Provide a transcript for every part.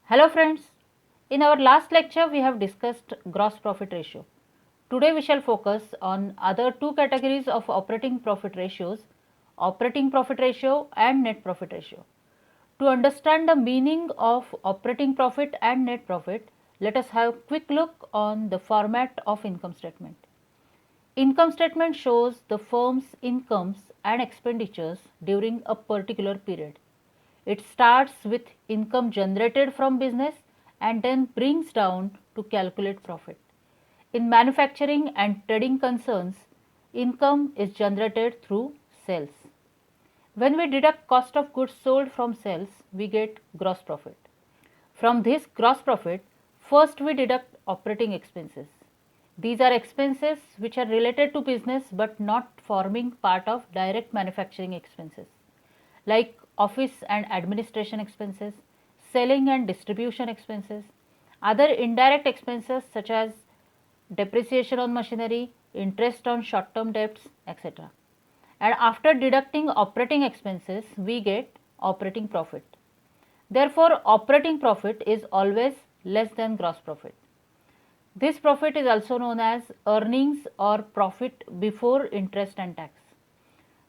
Hello friends, in our last lecture we have discussed gross profit ratio. Today we shall focus on other two categories of operating profit ratios, operating profit ratio and net profit ratio. To understand the meaning of operating profit and net profit, let us have a quick look on the format of income statement. Income statement shows the firm's incomes and expenditures during a particular period. It starts with income generated from business and then brings down to calculate profit. In manufacturing and trading concerns, income is generated through sales. When we deduct cost of goods sold from sales, we get gross profit. From this gross profit, first we deduct operating expenses. These are expenses which are related to business but not forming part of direct manufacturing expenses, like office and administration expenses, selling and distribution expenses, other indirect expenses such as depreciation on machinery, interest on short term debts, etc. And after deducting operating expenses, we get operating profit. Therefore, operating profit is always less than gross profit. This profit is also known as earnings or profit before interest and tax.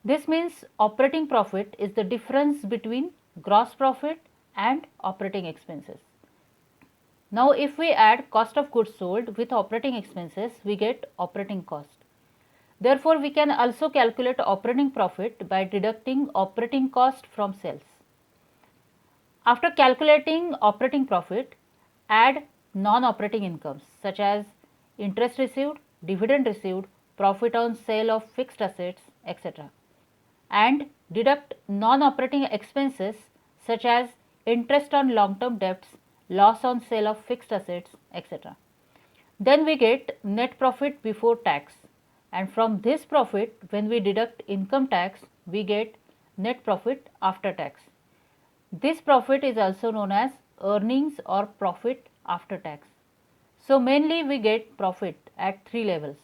This means operating profit is the difference between gross profit and operating expenses. Now, if we add cost of goods sold with operating expenses, we get operating cost. Therefore, we can also calculate operating profit by deducting operating cost from sales. After calculating operating profit, add non-operating incomes such as interest received, dividend received, profit on sale of fixed assets, etc. And deduct non-operating expenses such as interest on long-term debts, loss on sale of fixed assets, etc. Then we get net profit before tax, and from this profit, when we deduct income tax, we get net profit after tax. This profit is also known as earnings or profit after tax. So mainly we get profit at three levels.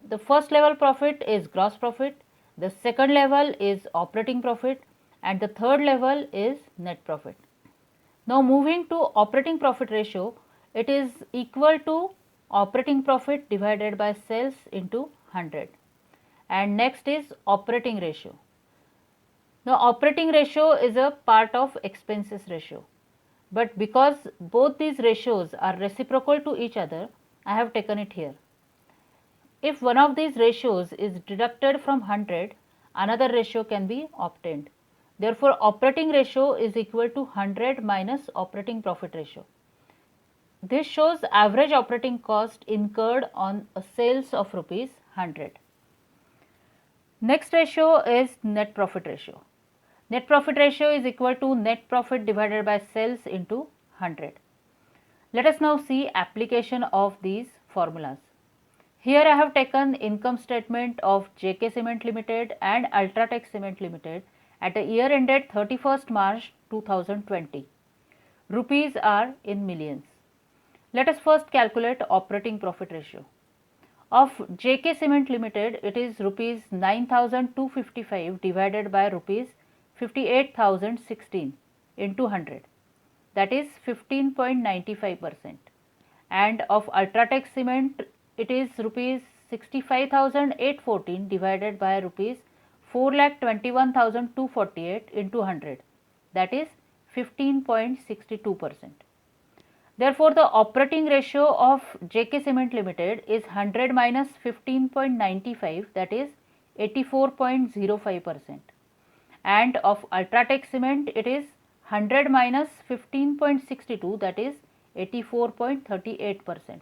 The first level profit is gross profit, the second level is operating profit, and the third level is net profit. Now moving to operating profit ratio, it is equal to operating profit divided by sales into 100. And next is operating ratio. Now operating ratio is a part of expenses ratio, but because both these ratios are reciprocal to each other, I have taken it here. If one of these ratios is deducted from 100, another ratio can be obtained. Therefore, operating ratio is equal to 100 minus operating profit ratio. This shows average operating cost incurred on a sales of rupees 100. Next ratio is net profit ratio. Net profit ratio is equal to net profit divided by sales into 100. Let us now see application of these formulas. Here I have taken income statement of JK Cement Limited and Ultratech Cement Limited at a year ended 31st March 2020. Rupees are in millions. Let us first calculate operating profit ratio. Of JK Cement Limited, it is rupees 9,255 divided by rupees 58,016 into 100, that is 15.95%. And of Ultratech Cement, it is rupees 65,814 divided by rupees 4,21,248 into 100, that is 15.62%. Therefore, the operating ratio of JK Cement Limited is 100 minus 15.95, that is 84.05%. And of Ultratech Cement, it is 100 minus 15.62, that is 84.38%.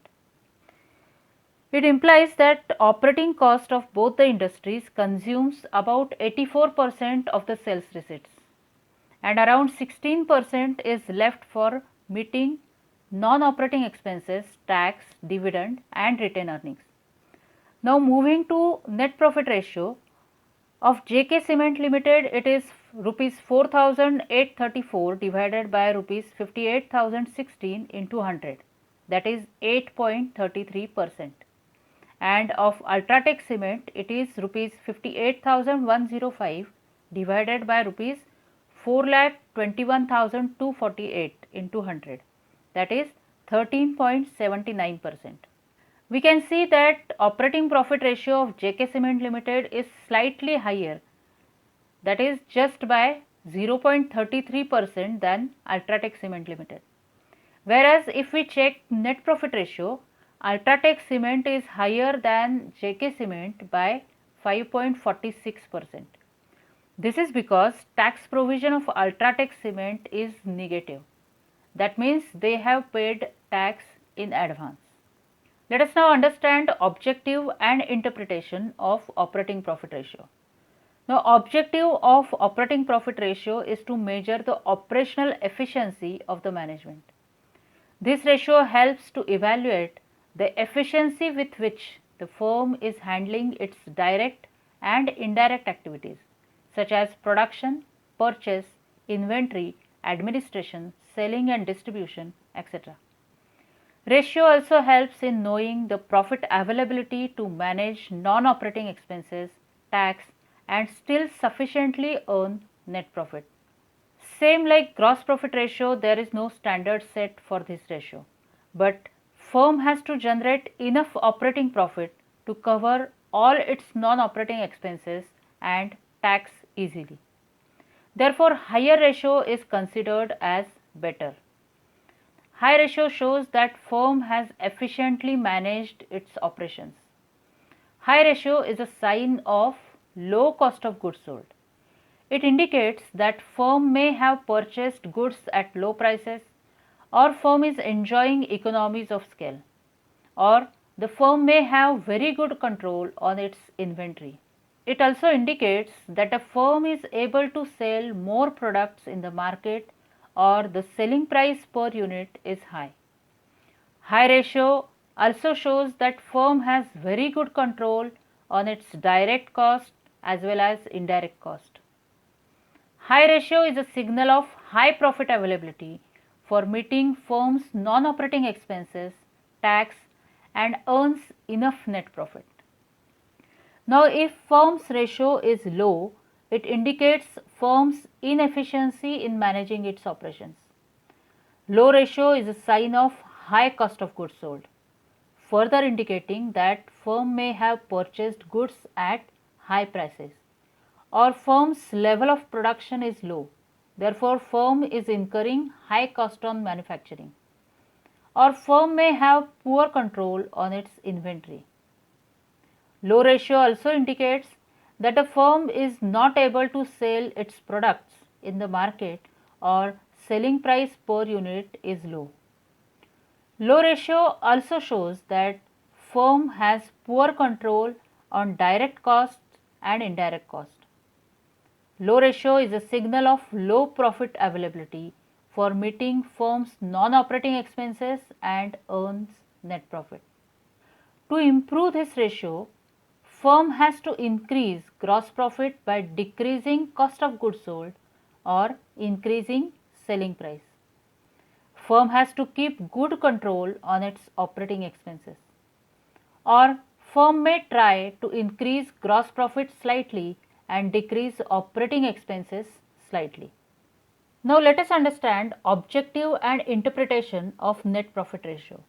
It implies that operating cost of both the industries consumes about 84% of the sales receipts, and around 16% is left for meeting non-operating expenses, tax, dividend and retained earnings. Now moving to net profit ratio of JK Cement Limited, it is rupees 4,834 divided by rupees 58,016 into 100, that is 8.33%. And of Ultratech Cement, it is rupees 58,105 divided by rupees 4,21,248 into 100, that is 13.79%. We can see that operating profit ratio of JK Cement Limited is slightly higher, that is just by 0.33% than Ultratech Cement Limited. Whereas if we check net profit ratio, Ultratech Cement is higher than JK Cement by 5.46%. This is because tax provision of Ultratech Cement is negative. That means they have paid tax in advance. Let us now understand objective and interpretation of operating profit ratio. Now, objective of operating profit ratio is to measure the operational efficiency of the management. This ratio helps to evaluate the efficiency with which the firm is handling its direct and indirect activities such as production, purchase, inventory, administration, selling and distribution, etc. Ratio also helps in knowing the profit availability to manage non-operating expenses, tax, and still sufficiently earn net profit. Same like gross profit ratio, there is no standard set for this ratio, but firm has to generate enough operating profit to cover all its non-operating expenses and tax easily. Therefore, higher ratio is considered as better. High ratio shows that firm has efficiently managed its operations. High ratio is a sign of low cost of goods sold. It indicates that firm may have purchased goods at low prices, or firm is enjoying economies of scale, or the firm may have very good control on its inventory. It also indicates that a firm is able to sell more products in the market or the selling price per unit is high. High ratio also shows that firm has very good control on its direct cost as well as indirect cost. High ratio is a signal of high profit availability for meeting firm's non-operating expenses, tax, and earns enough net profit. Now, if firm's ratio is low, it indicates firm's inefficiency in managing its operations. Low ratio is a sign of high cost of goods sold, further indicating that firm may have purchased goods at high prices, or firm's level of production is low, therefore firm is incurring high cost on manufacturing, or firm may have poor control on its inventory. Low ratio also indicates that a firm is not able to sell its products in the market or selling price per unit is low. Low ratio also shows that firm has poor control on direct costs and indirect cost. Low ratio is a signal of low profit availability for meeting firm's non-operating expenses and earns net profit. To improve this ratio, firm has to increase gross profit by decreasing cost of goods sold or increasing selling price. Firm has to keep good control on its operating expenses. Or firm may try to increase gross profit slightly and decrease operating expenses slightly. Now let us understand objective and interpretation of net profit ratio.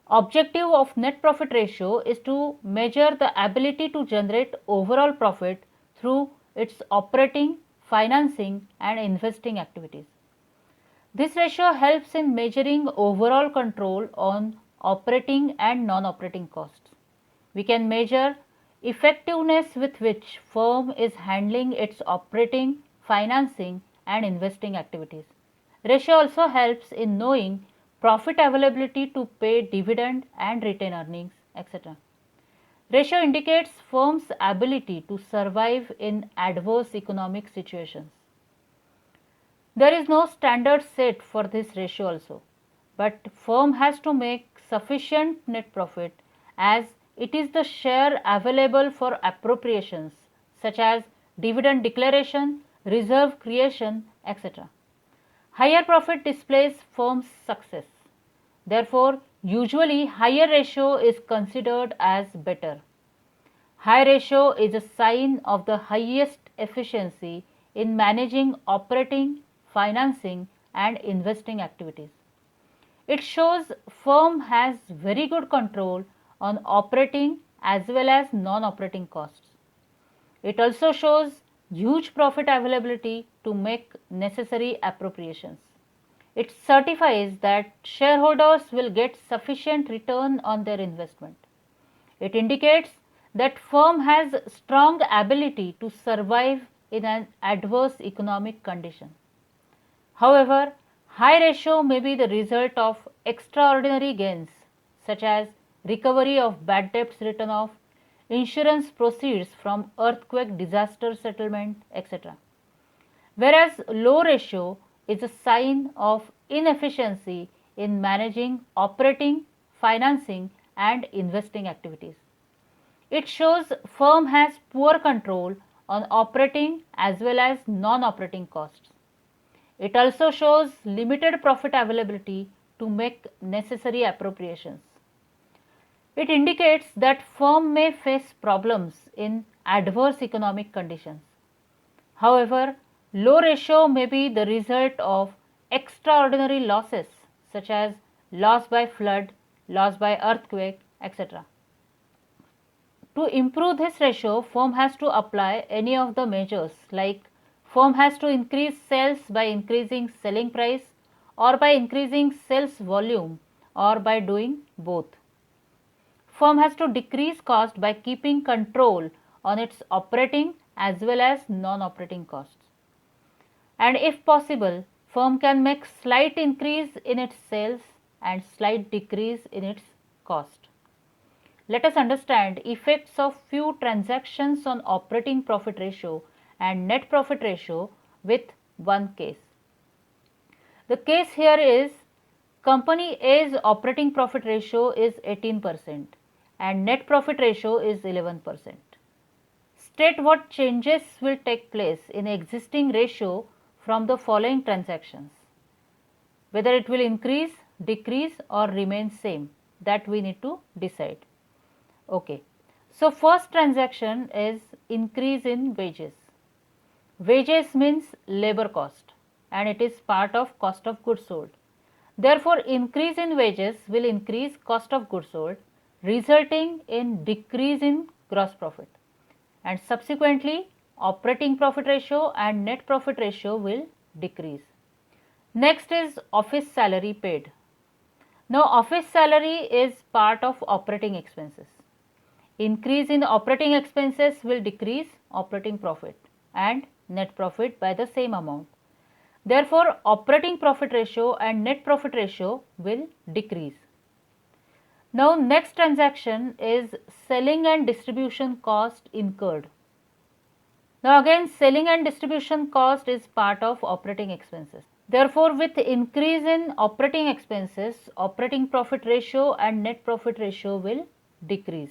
Objective of net profit ratio is to measure the ability to generate overall profit through its operating, financing and investing activities. This ratio helps in measuring overall control on operating and non-operating costs. We can measure effectiveness with which firm is handling its operating, financing and investing activities. Ratio also helps in knowing profit availability to pay dividend and retain earnings, etc. Ratio indicates firm's ability to survive in adverse economic situations. There is no standard set for this ratio also, but firm has to make sufficient net profit as it is the share available for appropriations such as dividend declaration, reserve creation, etc. Higher profit displays firm's success. Therefore, usually higher ratio is considered as better. High ratio is a sign of the highest efficiency in managing operating, financing and investing activities. It shows firm has very good control on operating as well as non-operating costs. It also shows huge profit availability to make necessary appropriations. It certifies that shareholders will get sufficient return on their investment. It indicates that firm has strong ability to survive in an adverse economic condition. However, high ratio may be the result of extraordinary gains such as recovery of bad debts written off, insurance proceeds from earthquake disaster settlement, etc. Whereas low ratio is a sign of inefficiency in managing operating, financing and investing activities. It shows firm has poor control on operating as well as non-operating costs. It also shows limited profit availability to make necessary appropriations. It indicates that firm may face problems in adverse economic conditions. However, low ratio may be the result of extraordinary losses such as loss by flood, loss by earthquake, etc. To improve this ratio, firm has to apply any of the measures like firm has to increase sales by increasing selling price or by increasing sales volume or by doing both. Firm has to decrease cost by keeping control on its operating as well as non-operating costs. And if possible, firm can make slight increase in its sales and slight decrease in its cost. Let us understand effects of few transactions on operating profit ratio and net profit ratio with one case. The case here is company A's operating profit ratio is 18% and net profit ratio is 11%. State what changes will take place in existing ratio from the following transactions. Whether it will increase, decrease or remain same, that we need to decide. Okay. So first transaction is increase in wages. Wages means labor cost and it is part of cost of goods sold. Therefore, increase in wages will increase cost of goods sold, resulting in decrease in gross profit, and subsequently operating profit ratio and net profit ratio will decrease. Next is office salary paid. Now office salary is part of operating expenses. Increase in operating expenses will decrease operating profit and net profit by the same amount. Therefore, operating profit ratio and net profit ratio will decrease. Now, next transaction is selling and distribution cost incurred. Now, again selling and distribution cost is part of operating expenses. Therefore, with increase in operating expenses, operating profit ratio and net profit ratio will decrease.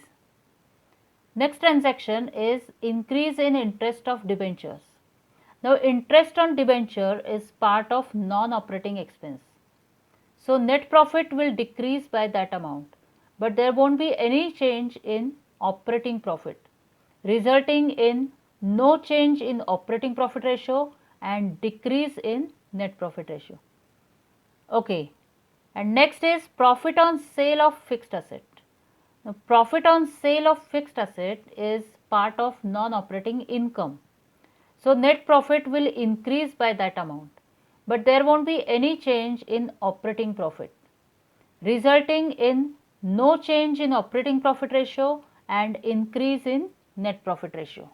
Next transaction is increase in interest of debentures. Now, interest on debenture is part of non-operating expense. So, net profit will decrease by that amount, but there won't be any change in operating profit, resulting in no change in operating profit ratio and decrease in net profit ratio. Okay. And next is profit on sale of fixed asset. Now, profit on sale of fixed asset is part of non-operating income. So, net profit will increase by that amount, but there won't be any change in operating profit, resulting in no change in operating profit ratio and increase in net profit ratio.